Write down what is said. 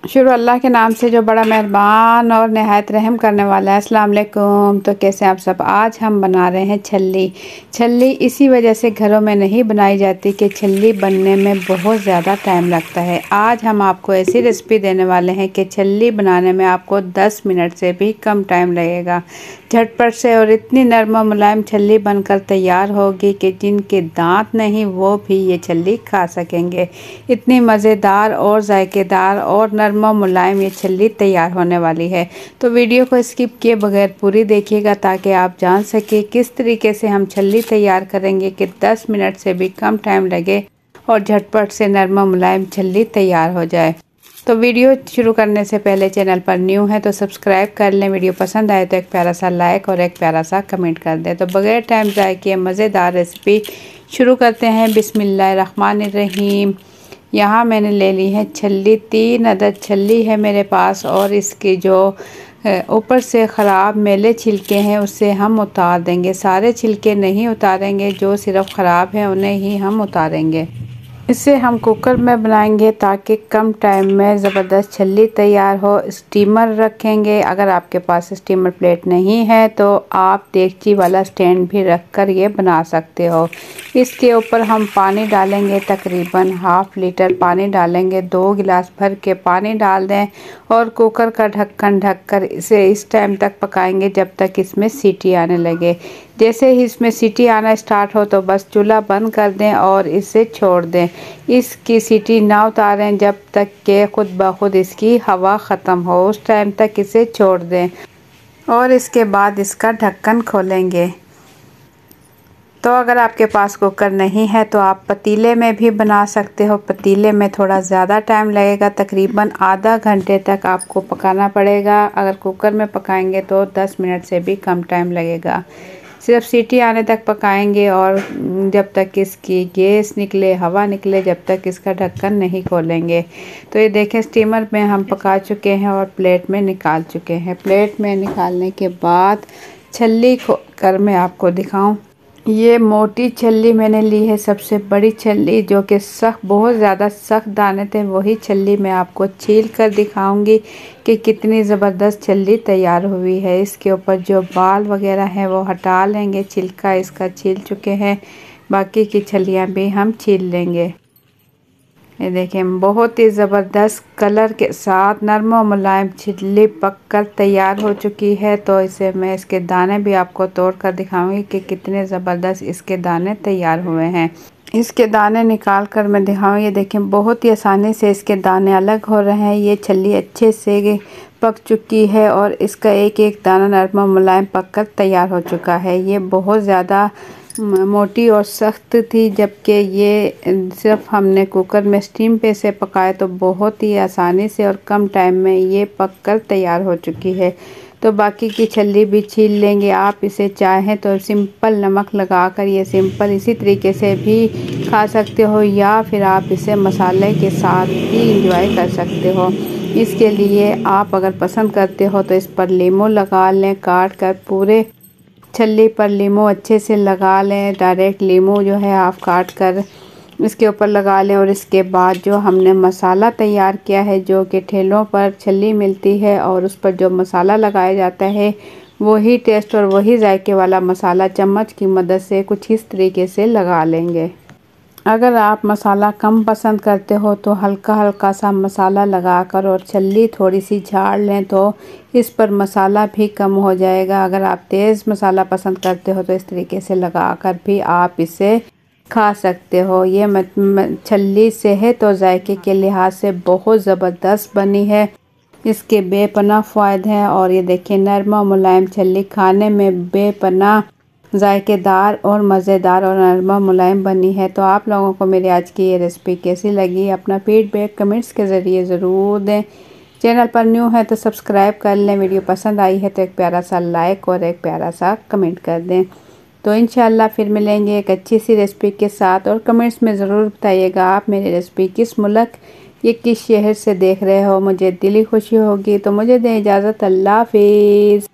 शुरू अल्लाह के नाम से जो बड़ा मेहरबान और नहायत रहम करने वाला है। अस्सलाम वालेकुम। तो कैसे आप सब। आज हम बना रहे हैं छल्ली। छल्ली इसी वजह से घरों में नहीं बनाई जाती कि छल्ली बनने में बहुत ज़्यादा टाइम लगता है। आज हम आपको ऐसी रेसिपी देने वाले हैं कि छल्ली बनाने में आपको 10 मिनट से भी कम टाइम लगेगा। झटपट से और इतनी नरम और मुलायम छल्ली बनकर तैयार होगी कि जिनके दांत नहीं वो भी ये छल्ली खा सकेंगे। इतनी मज़ेदार और जायकेदार और नरम और मुलायम ये छल्ली तैयार होने वाली है। तो वीडियो को स्किप किए बगैर पूरी देखिएगा ताकि आप जान सके किस तरीके से हम छल्ली तैयार करेंगे कि 10 मिनट से भी कम टाइम लगे और झटपट से नरम और मुलायम छल्ली तैयार हो जाए। तो वीडियो शुरू करने से पहले चैनल पर न्यू है तो सब्सक्राइब कर लें। वीडियो पसंद आए तो एक प्यारा सा लाइक और एक प्यारा सा कमेंट कर दें। तो बगैर टाइम ज़ाय किए मज़ेदार रेसिपी शुरू करते हैं। बिस्मिल्लाहिर्रहमानिर्रहीम। यहाँ मैंने ले ली है छल्ली। 3 अदद छल्ली है मेरे पास और इसकी जो ऊपर से ख़राब मैले छिलके हैं उससे हम उतार देंगे। सारे छिलके नहीं उतारेंगे, जो सिर्फ ख़राब हैं उन्हें ही हम उतारेंगे। इसे हम कुकर में बनाएंगे ताकि कम टाइम में ज़बरदस्त छल्ली तैयार हो। स्टीमर रखेंगे। अगर आपके पास स्टीमर प्लेट नहीं है तो आप देगची वाला स्टैंड भी रखकर ये बना सकते हो। इसके ऊपर हम पानी डालेंगे, तकरीबन ½ लीटर पानी डालेंगे। 2 गिलास भर के पानी डाल दें और कुकर का ढक्कन ढककर इसे इस टाइम तक पकाएंगे जब तक इसमें सीटी आने लगे। जैसे ही इसमें सीटी आना स्टार्ट हो तो बस चूल्हा बंद कर दें और इसे छोड़ दें। इसकी सीटी ना उतारें जब तक कि खुद ब खुद इसकी हवा ख़त्म हो। उस टाइम तक इसे छोड़ दें और इसके बाद इसका ढक्कन खोलेंगे। तो अगर आपके पास कुकर नहीं है तो आप पतीले में भी बना सकते हो। पतीले में थोड़ा ज़्यादा टाइम लगेगा, तकरीबन आधा घंटे तक आपको पकाना पड़ेगा। अगर कुकर में पकाएंगे तो 10 मिनट से भी कम टाइम लगेगा। सिर्फ सीटी आने तक पकाएंगे और जब तक इसकी गैस निकले, हवा निकले, जब तक इसका ढक्कन नहीं खोलेंगे। तो ये देखें स्टीमर में हम पका चुके हैं और प्लेट में निकाल चुके हैं। प्लेट में निकालने के बाद छल्ली को कर मैं आपको दिखाऊं। ये मोटी छल्ली मैंने ली है, सबसे बड़ी छल्ली, जो कि सख्त, बहुत ज़्यादा सख्त दाने थे। वही छल्ली मैं आपको छील कर दिखाऊंगी कि कितनी ज़बरदस्त छल्ली तैयार हुई है। इसके ऊपर जो बाल वगैरह हैं वो हटा लेंगे। छिलका इसका छील चुके हैं, बाकी की छल्लियाँ भी हम छील लेंगे। ये देखें बहुत ही ज़बरदस्त कलर के साथ नरम और मुलायम छल्ली पककर तैयार हो चुकी है। तो इसे मैं इसके दाने भी आपको तोड़ कर दिखाऊंगी कि कितने ज़बरदस्त इसके दाने तैयार हुए हैं। इसके दाने निकाल कर मैं दिखाऊंगी। ये देखें बहुत ही आसानी से इसके दाने अलग हो रहे हैं। ये छल्ली अच्छे से पक चुकी है और इसका एक एक दाना नरम और मुलायम पककर तैयार हो चुका है। ये बहुत ज़्यादा मोटी और सख्त थी, जबकि ये सिर्फ हमने कुकर में स्टीम पे से पकाया तो बहुत ही आसानी से और कम टाइम में ये पककर तैयार हो चुकी है। तो बाकी की छल्ली भी छील लेंगे। आप इसे चाहें तो सिंपल नमक लगाकर ये सिंपल इसी तरीके से भी खा सकते हो या फिर आप इसे मसाले के साथ भी इंजॉय कर सकते हो। इसके लिए आप अगर पसंद करते हो तो इस पर लीमू लगा लें, काट कर पूरे छल्ली पर लीमू अच्छे से लगा लें। डायरेक्ट लीमू जो है आप काट कर इसके ऊपर लगा लें और इसके बाद जो हमने मसाला तैयार किया है, जो कि ठेलों पर छल्ली मिलती है और उस पर जो मसाला लगाया जाता है वही टेस्ट और वही जायके वाला मसाला चम्मच की मदद से कुछ इस तरीके से लगा लेंगे। अगर आप मसाला कम पसंद करते हो तो हल्का हल्का सा मसाला लगाकर और छल्ली थोड़ी सी झाड़ लें तो इस पर मसाला भी कम हो जाएगा। अगर आप तेज़ मसाला पसंद करते हो तो इस तरीके से लगाकर भी आप इसे खा सकते हो। ये छल्ली सेहत और जायके के लिहाज से बहुत ज़बरदस्त बनी है। इसके बेपनाह फ़ायदे हैं और ये देखिए नरम और मुलायम छल्ली खाने में बेपनाह जायकेदार और मज़ेदार और नरम मुलायम बनी है। तो आप लोगों को मेरी आज की ये रेसिपी कैसी लगी, अपना फीडबैक कमेंट्स के ज़रिए ज़रूर दें। चैनल पर न्यू है तो सब्सक्राइब कर लें। वीडियो पसंद आई है तो एक प्यारा सा लाइक और एक प्यारा सा कमेंट कर दें। तो इंशाल्लाह फिर मिलेंगे एक अच्छी सी रेसिपी के साथ और कमेंट्स में ज़रूर बताइएगा आप मेरी रेसिपी किस मुल्क या किस शहर से देख रहे हो। मुझे दिली खुशी होगी। तो मुझे दें इजाज़त। अल्लाह हाफिज़।